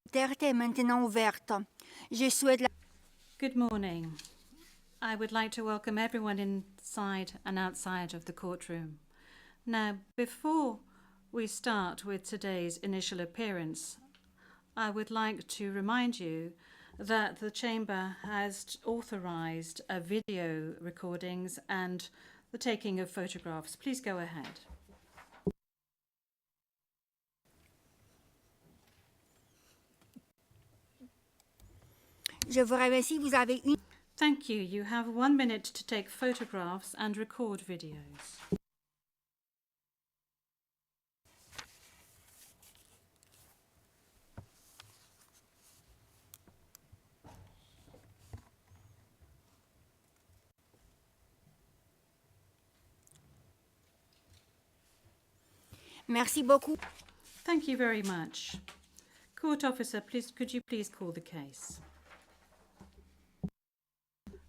Duterte est maintenant ouverte. Je souhaite la... Good morning. I would like to welcome everyone inside and outside of the courtroom. Now, before we start with today's initial appearance, I would like to remind you that the Chamber has authorized video recordings and the taking of photographs. Please go ahead. Je vous remercie. Vous avez une... Thank you. You have 1 minute to take photographs and record videos. Merci beaucoup. Thank you very much. Court officer, could you please call the case?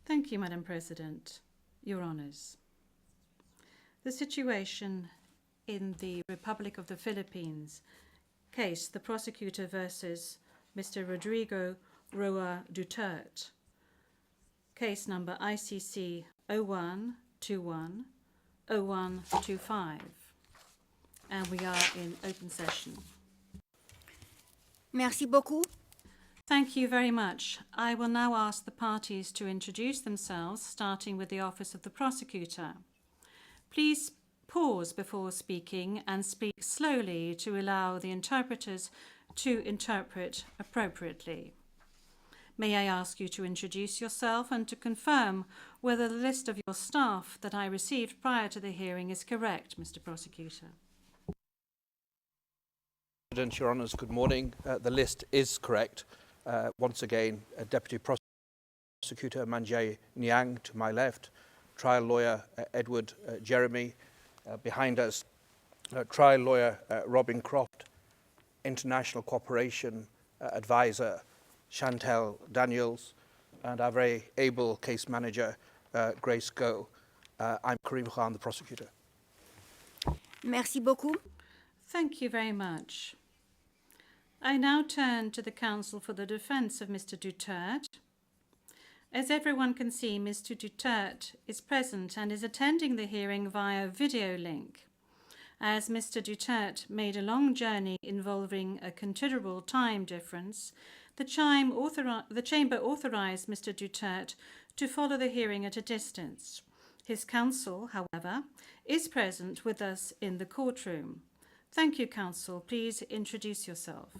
Thank you, Madam President. Your Honours. The situation in the Republic of the Philippines case, the prosecutor versus Mr. Rodrigo Roa Duterte, case number ICC 0121-0125. And we are in open session. Merci beaucoup. Thank you very much. I will now ask the parties to introduce themselves, starting with the Office of the Prosecutor. Please pause before speaking and speak slowly to allow the interpreters to interpret appropriately. May I ask you to introduce yourself and to confirm whether the list of your staff that I received prior to the hearing is correct, Mr. Prosecutor? Your Honours, good morning. The list is correct. Once again, Deputy Prosecutor Manjay Niang to my left, trial lawyer Edward Jeremy behind us, trial lawyer Robin Croft, international cooperation advisor Chantel Daniels, and our very able case manager Grace Go. I'm Karim Khan, the prosecutor. Merci beaucoup. Thank you very much. I now turn to the counsel for the defence of Mr. Duterte. As everyone can see, Mr. Duterte is present and is attending the hearing via video link. As Mr. Duterte made a long journey involving a considerable time difference, the Chamber authorised Mr. Duterte to follow the hearing at a distance. His counsel, however, is present with us in the courtroom. Thank you, counsel. Please introduce yourself.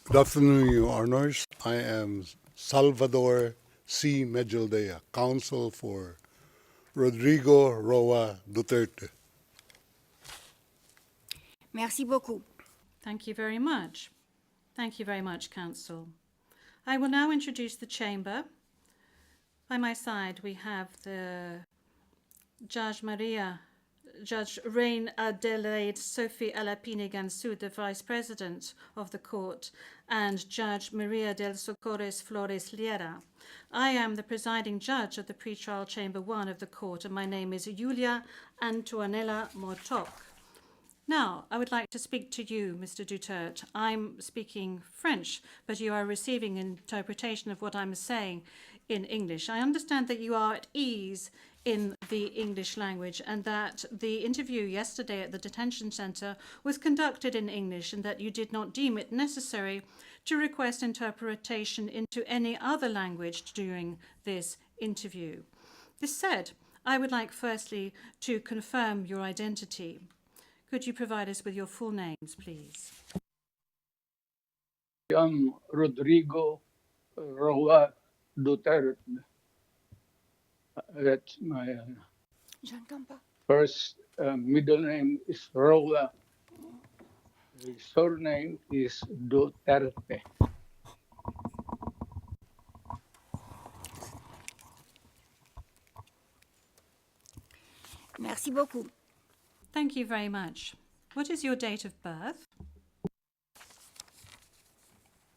Good afternoon, Your Honours. I am Salvador C. Medjaldea, counsel for Rodrigo Roa Duterte. Merci beaucoup. Thank you very much. Thank you very much, counsel. I will now introduce the chamber. By my side, we have the Judge Reine Adelaide Sophie Alapine Gansu, the Vice President of the Court, and Judge Maria del Socorres Flores Liera. I am the presiding judge of the pretrial Chamber 1 of the Court, and my name is Julia Antoanella Mortoc. Now, I would like to speak to you, Mr. Duterte. I'm speaking French, but you are receiving interpretation of what I'm saying in English. I understand that you are at ease in the English language and that the interview yesterday at the detention centre was conducted in English and that you did not deem it necessary to request interpretation into any other language during this interview. This said, I would like firstly to confirm your identity. Could you provide us with your full names, please? I'm Rodrigo Roa Duterte. That's my first middle name is Roa. The surname is Duterte. Merci beaucoup. Thank you very much. What is your date of birth?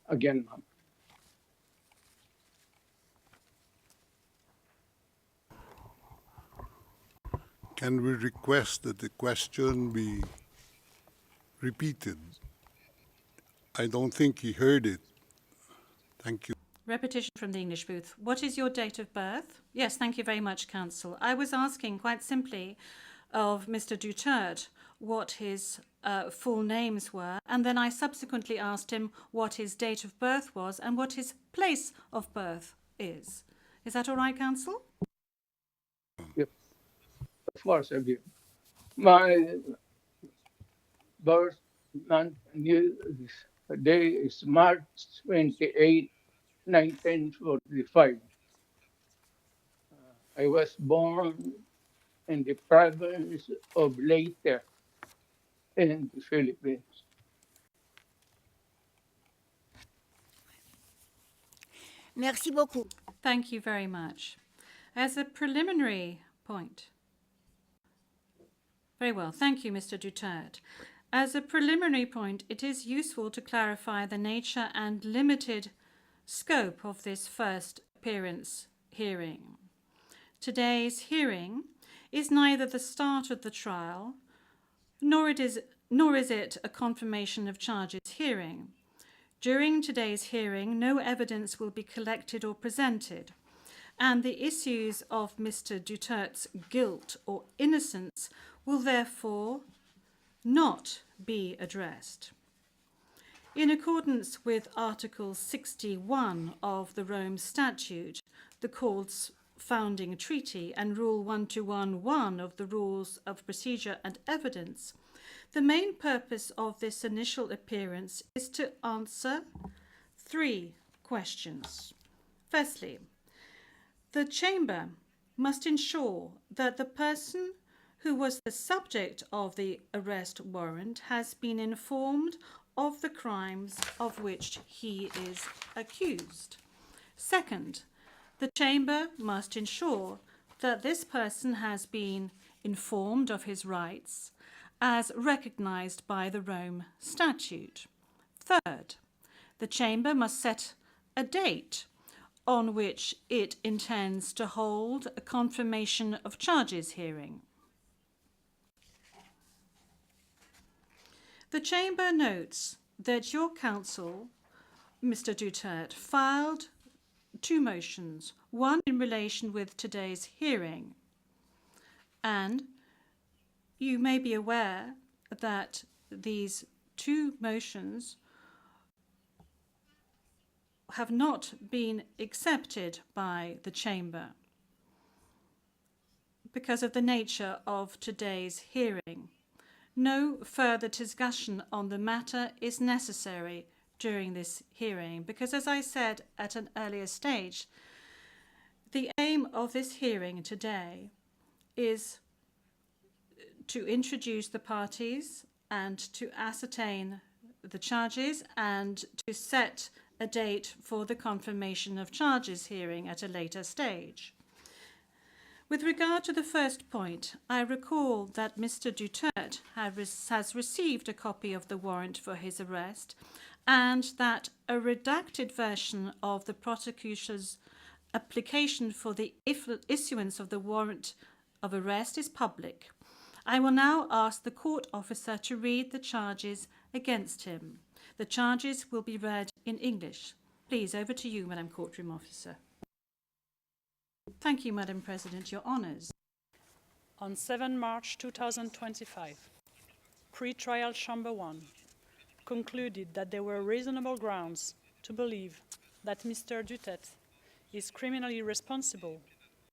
Again, ma'am. Can we request that the question be repeated I don't think he heard it. Thank you. Repetition from the English booth. What is your date of birth? Yes, thank you very much, Counsel. I was asking quite simply of Mr. Duterte what his full names were, and then I subsequently asked him what his date of birth was and what his place of birth is. Is that all right, Counsel? Yep. Of course, I give. My birth month and year day is March 28, 1945. I was born in the province of Leyte in the Philippines. Merci beaucoup. Thank you very much. As a preliminary point. Very well. Thank you, Mr. Duterte. As a preliminary point, it is useful to clarify the nature and limited scope of this first appearance hearing. Today's hearing is neither the start of the trial, nor is it a confirmation of charges hearing. During today's hearing, no evidence will be collected or presented, and the issues of Mr. Duterte's guilt or innocence will therefore not be addressed. In accordance with Article 61 of the Rome Statute, the Court's founding treaty, and Rule 1211 of the Rules of Procedure and Evidence, the main purpose of this initial appearance is to answer 3 questions. Firstly, the Chamber must ensure that the person who was the subject of the arrest warrant has been informed of the crimes of which he is accused. Second, the Chamber must ensure that this person has been informed of his rights as recognised by the Rome Statute. Third, the Chamber must set a date on which it intends to hold a confirmation of charges hearing. The Chamber notes that your counsel, Mr. Duterte, filed 2 motions, one in relation with today's hearing, and you may be aware that these 2 motions have not been accepted by the Chamber because of the nature of today's hearing. No further discussion on the matter is necessary during this hearing because, as I said at an earlier stage, the aim of this hearing today is to introduce the parties and to ascertain the charges and to set a date for the confirmation of charges hearing at a later stage. With regard to the first point, I recall that Mr. Duterte has received a copy of the warrant for his arrest and that a redacted version of the prosecutor's application for the issuance of the warrant of arrest is public. I will now ask the court officer to read the charges against him. The charges will be read in English. Please, over to you, Madam Courtroom Officer. Thank you, Madam President. Your honours. On 7 March 2025, Pre-Trial Chamber 1 concluded that there were reasonable grounds to believe that Mr. Duterte is criminally responsible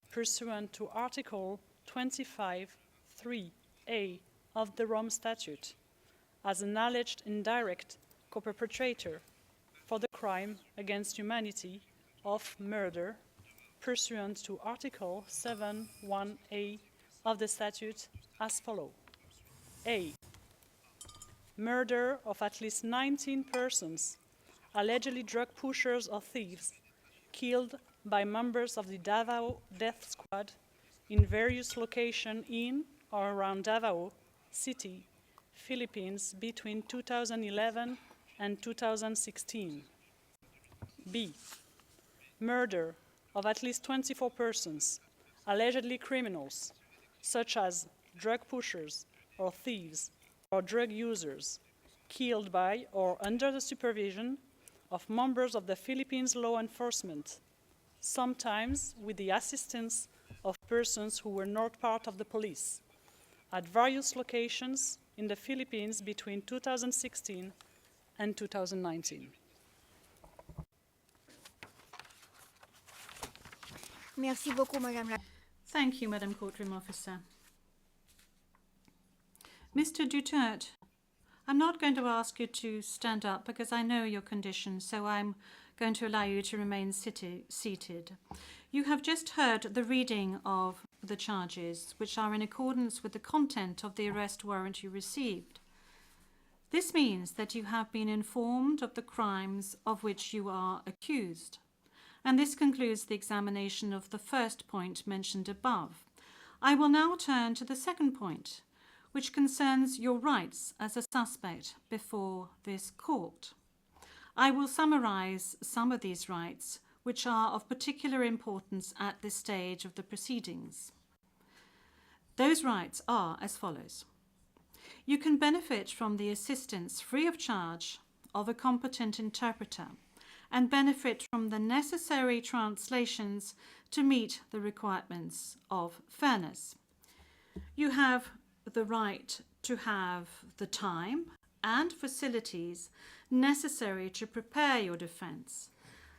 pursuant to Article 25(3)(a) of the Rome Statute as an alleged indirect co-perpetrator for the crime against humanity of murder pursuant to Article 7(1)(a) of the statute as follows. A. Murder of at least 19 persons, allegedly drug pushers or thieves, killed by members of the Davao Death Squad in various locations in or around Davao City, Philippines between 2011 and 2016. B. Murder of at least 24 persons, allegedly criminals, such as drug pushers or thieves or drug users, killed by or under the supervision of members of the Philippines law enforcement, sometimes with the assistance of persons who were not part of the police, at various locations in the Philippines between 2016 and 2019. Merci beaucoup, Madame la... Thank you, Madam Courtroom Officer. Mr. Duterte, I'm not going to ask you to stand up because I know your condition, so I'm going to allow you to remain seated. You have just heard the reading of the charges, which are in accordance with the content of the arrest warrant you received. This means that you have been informed of the crimes of which you are accused. And this concludes the examination of the first point mentioned above. I will now turn to the second point, which concerns your rights as a suspect before this court. I will summarize some of these rights, which are of particular importance at this stage of the proceedings. Those rights are as follows. You can benefit from the assistance free of charge of a competent interpreter and benefit from the necessary translations to meet the requirements of fairness. You have the right to have the time and facilities necessary to prepare your defense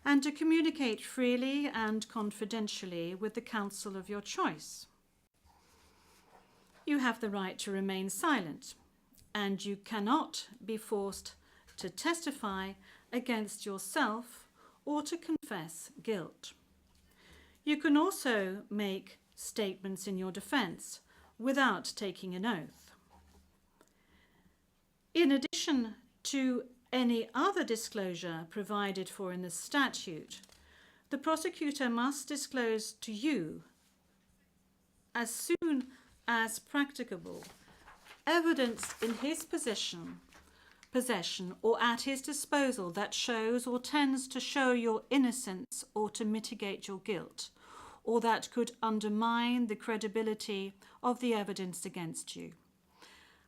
and to communicate freely and confidentially with the counsel of your choice. You have the right to remain silent, and you cannot be forced to testify against yourself or to confess guilt. You can also make statements in your defense without taking an oath. In addition to any other disclosure provided for in the statute, the prosecutor must disclose to you, as soon as practicable, evidence in his possession or at his disposal that shows or tends to show your innocence or to mitigate your guilt, or that could undermine the credibility of the evidence against you.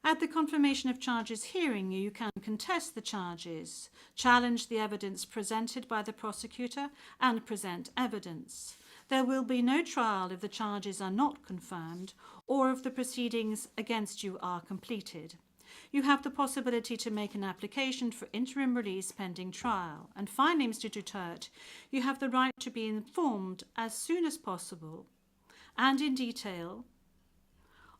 At the confirmation of charges hearing, you can contest the charges, challenge the evidence presented by the prosecutor, and present evidence. There will be no trial if the charges are not confirmed or if the proceedings against you are completed. You have the possibility to make an application for interim release pending trial. And finally, Mr. Duterte, you have the right to be informed as soon as possible and in detail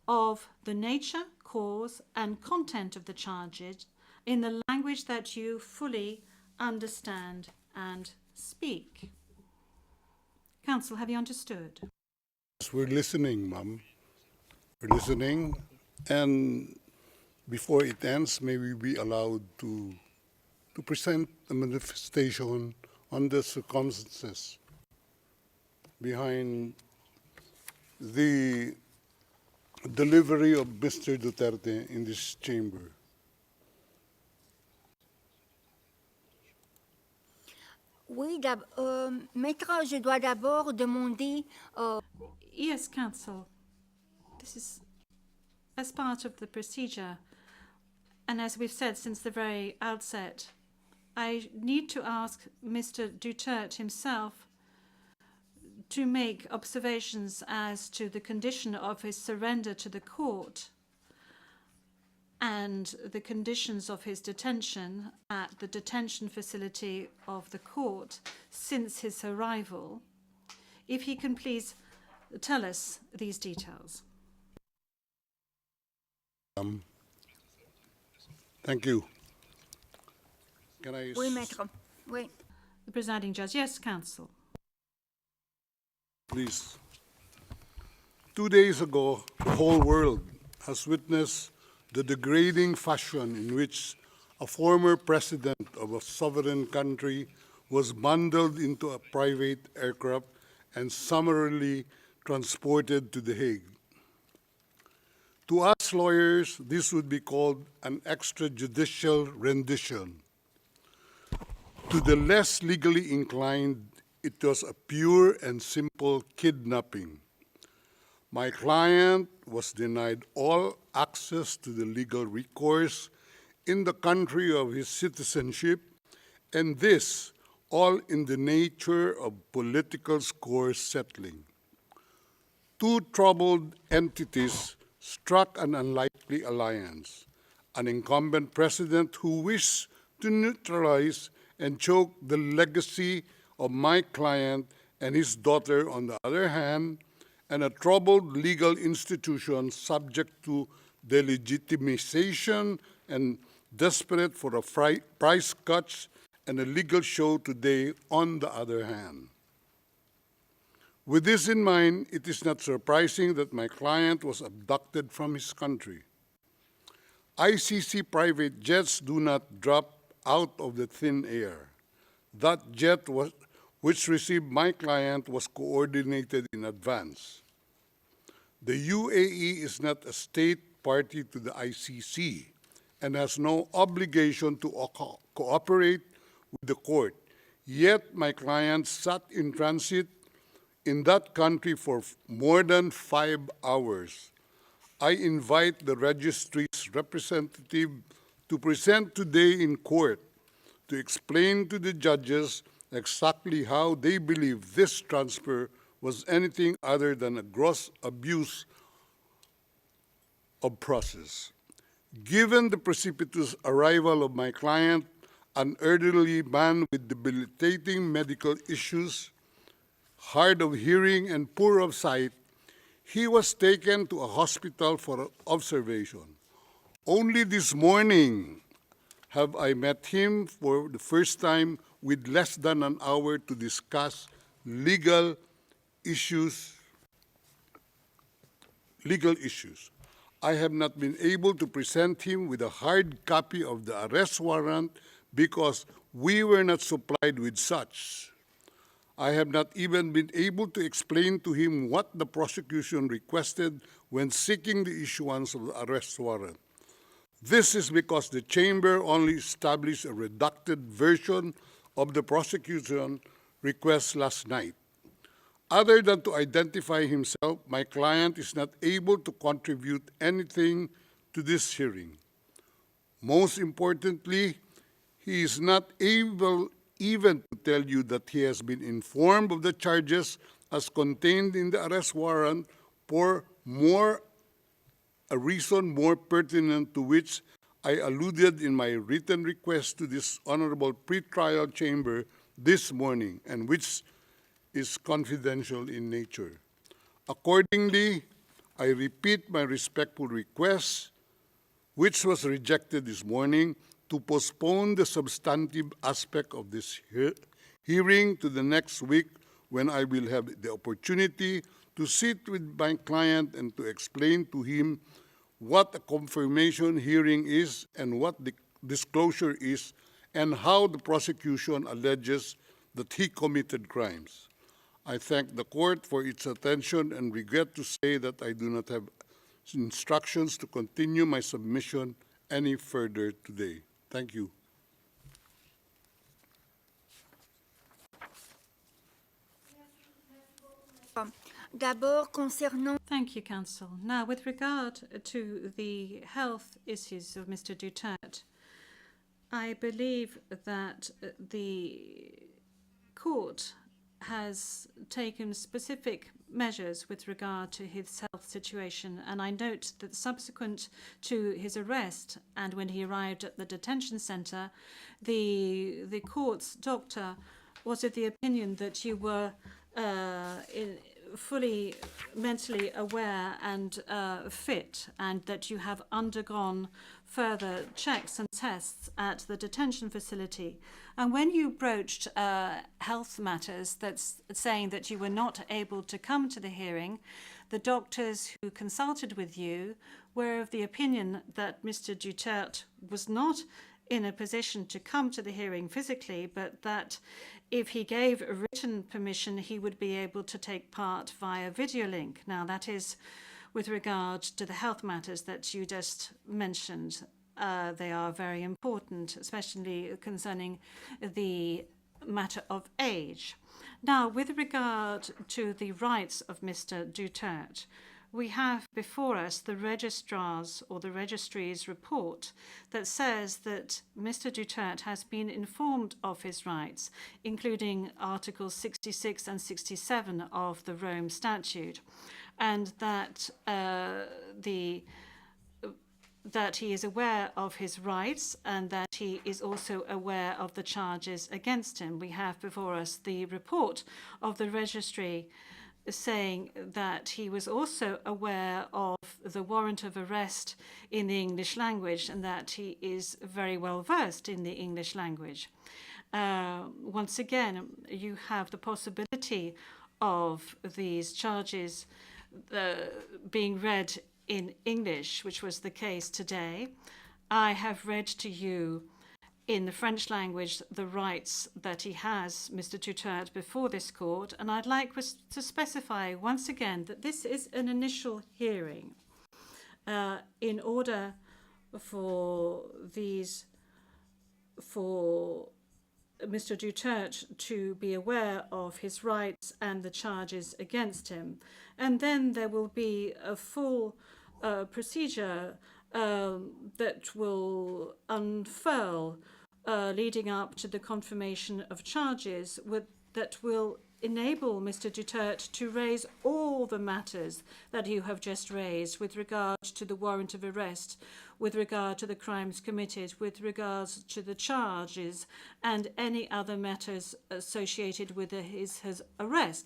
of the nature, cause, and content of the charges in the language that you fully understand and speak. Counsel, have you understood? Yes, we're listening, Ma'am. We're listening, and before it ends, may we be allowed to present a manifestation on the circumstances behind the delivery of Mr. Duterte in this chamber. Oui, maître, je dois d'abord demander... Yes, counsel. This is as part of the procedure. And as we've said since the very outset, I need to ask Mr. Duterte himself to make observations as to the condition of his surrender to the court and the conditions of his detention at the detention facility of the court since his arrival. If he can please tell us these details. Thank you. Can I... Oui, maître. Oui. The presiding judge. Yes, counsel. Please. 2 days ago, the whole world has witnessed the degrading fashion in which a former president of a sovereign country was bundled into a private aircraft and summarily transported to The Hague. To us lawyers, this would be called an extrajudicial rendition. To the less legally inclined, it was a pure and simple kidnapping. My client was denied all access to the legal recourse in the country of his citizenship, and this all in the nature of political score settling. Two troubled entities struck an unlikely alliance, an incumbent president who wished to neutralize and choke the legacy of my client and his daughter on the other hand, and a troubled legal institution subject to delegitimization and desperate for a price cuts and a legal show today on the other hand. With this in mind, it is not surprising that my client was abducted from his country. ICC private jets do not drop out of the thin air. That jet which received my client was coordinated in advance. The UAE is not a state party to the ICC and has no obligation to cooperate with the court. Yet my client sat in transit in that country for more than 5 hours. I invite the registry's representative to present today in court to explain to the judges exactly how they believe this transfer was anything other than a gross abuse of process. Given the precipitous arrival of my client, an elderly man with debilitating medical issues, hard of hearing and poor of sight, he was taken to a hospital for observation. Only this morning have I met him for the first time with less than an hour to discuss legal issues. I have not been able to present him with a hard copy of the arrest warrant because we were not supplied with such. I have not even been able to explain to him what the prosecution requested when seeking the issuance of the arrest warrant. This is because the chamber only established a redacted version of the prosecution request last night. Other than to identify himself, my client is not able to contribute anything to this hearing. Most importantly, he is not able even to tell you that he has been informed of the charges as contained in the arrest warrant for a reason more pertinent to which I alluded in my written request to this honorable pretrial chamber this morning, and which is confidential in nature. Accordingly, I repeat my respectful request, which was rejected this morning, to postpone the substantive aspect of this hearing to the next week, when I will have the opportunity to sit with my client and to explain to him what a confirmation hearing is and what the disclosure is, and how the prosecution alleges that he committed crimes. I thank the court for its attention and regret to say that I do not have instructions to continue my submission any further today. Thank you. D'abord, concernant Thank you, Counsel. Now, with regard to the health issues of Mr. Duterte, I believe that the court has taken specific measures with regard to his health situation, and I note that subsequent to his arrest and when he arrived at the detention center, the court's doctor was of the opinion that you were fully mentally aware and fit, and that you have undergone further checks and tests at the detention facility. And when you broached health matters, that's saying that you were not able to come to the hearing, the doctors who consulted with you were of the opinion that Mr. Duterte was not in a position to come to the hearing physically, but that if he gave a written permission, he would be able to take part via video link. Now, that is with regard to the health matters that you just mentioned. They are very important, especially concerning the matter of age. Now, with regard to the rights of Mr. Duterte, we have before us the registrar's or the registry's report that says that Mr. Duterte has been informed of his rights, including Articles 66 and 67 of the Rome Statute, and that that he is aware of his rights and that he is also aware of the charges against him. We have before us the report of the registry saying that he was also aware of the warrant of arrest in the English language and that he is very well versed in the English language. Once again, you have the possibility of these charges being read in English, which was the case today. I have read to you in the French language the rights that he has, Mr. Duterte, before this court, and I'd like to specify once again that this is an initial hearing in order for Mr. Duterte to be aware of his rights and the charges against him. And then there will be a full procedure that will unfurl leading up to the confirmation of charges that will enable Mr. Duterte to raise all the matters that you have just raised with regard to the warrant of arrest, with regard to the crimes committed, with regards to the charges and any other matters associated with his arrest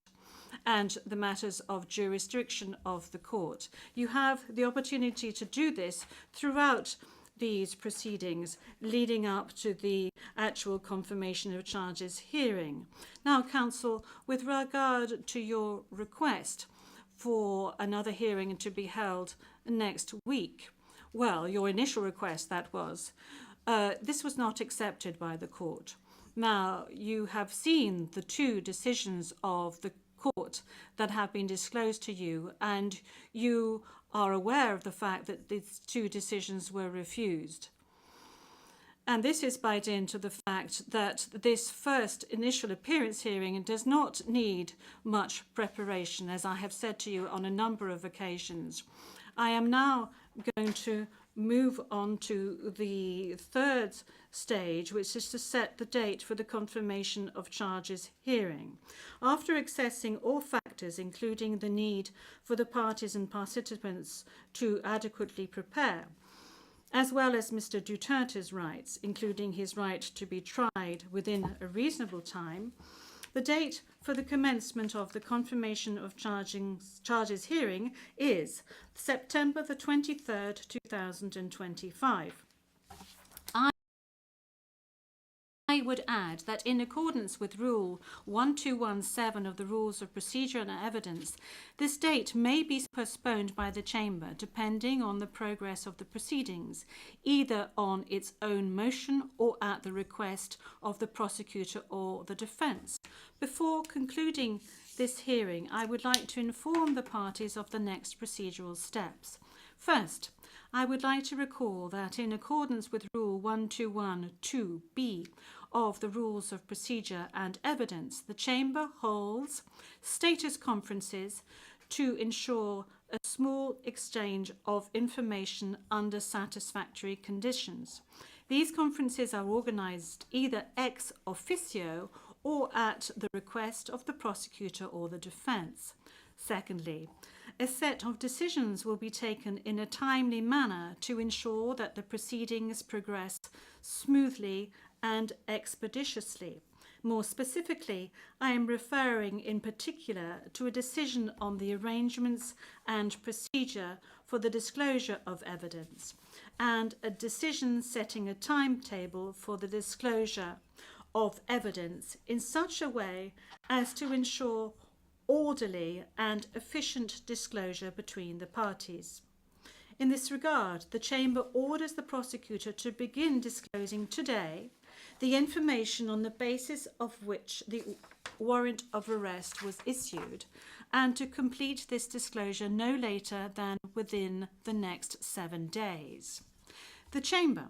and the matters of jurisdiction of the court. You have the opportunity to do this throughout these proceedings leading up to the actual confirmation of charges hearing. Now, counsel, with regard to your request for another hearing to be held next week, well, your initial request, that was, this was not accepted by the court. Now, you have seen the two decisions of the court that have been disclosed to you, and you are aware of the fact that these two decisions were refused. And this is by dint of the fact that this first initial appearance hearing does not need much preparation, as I have said to you on a number of occasions. I am now going to move on to the third stage, which is to set the date for the confirmation of charges hearing. After assessing all factors, including the need for the parties and participants to adequately prepare, as well as Mr. Duterte's rights, including his right to be tried within a reasonable time, the date for the commencement of the confirmation of charges hearing is September the 23rd, 2025. I would add that in accordance with Rule 1217 of the Rules of Procedure and Evidence, this date may be postponed by the Chamber depending on the progress of the proceedings, either on its own motion or at the request of the prosecutor or the defence. Before concluding this hearing, I would like to inform the parties of the next procedural steps. First, I would like to recall that in accordance with Rule 1212B of the Rules of Procedure and Evidence, the Chamber holds status conferences to ensure a small exchange of information under satisfactory conditions. These conferences are organised either ex officio or at the request of the prosecutor or the defence. Secondly, a set of decisions will be taken in a timely manner to ensure that the proceedings progress smoothly and expeditiously. More specifically, I am referring in particular to a decision on the arrangements and procedure for the disclosure of evidence, and a decision setting a timetable for the disclosure of evidence in such a way as to ensure orderly and efficient disclosure between the parties. In this regard, the Chamber orders the prosecutor to begin disclosing today the information on the basis of which the warrant of arrest was issued, and to complete this disclosure no later than within the next 7 days. The Chamber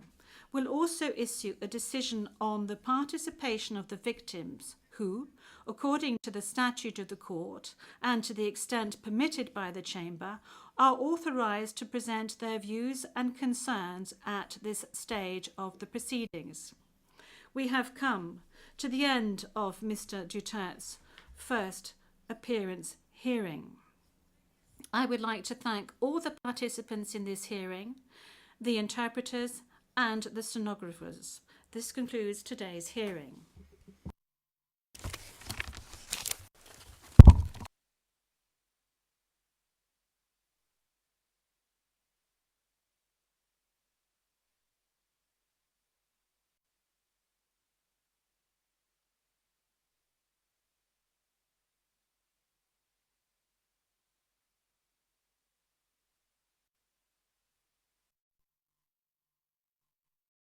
will also issue a decision on the participation of the victims who, according to the statute of the court and to the extent permitted by the Chamber, are authorised to present their views and concerns at this stage of the proceedings. We have come to the end of Mr. Duterte's first appearance hearing. I would like to thank all the participants in this hearing, the interpreters and the stenographers. This concludes today's hearing.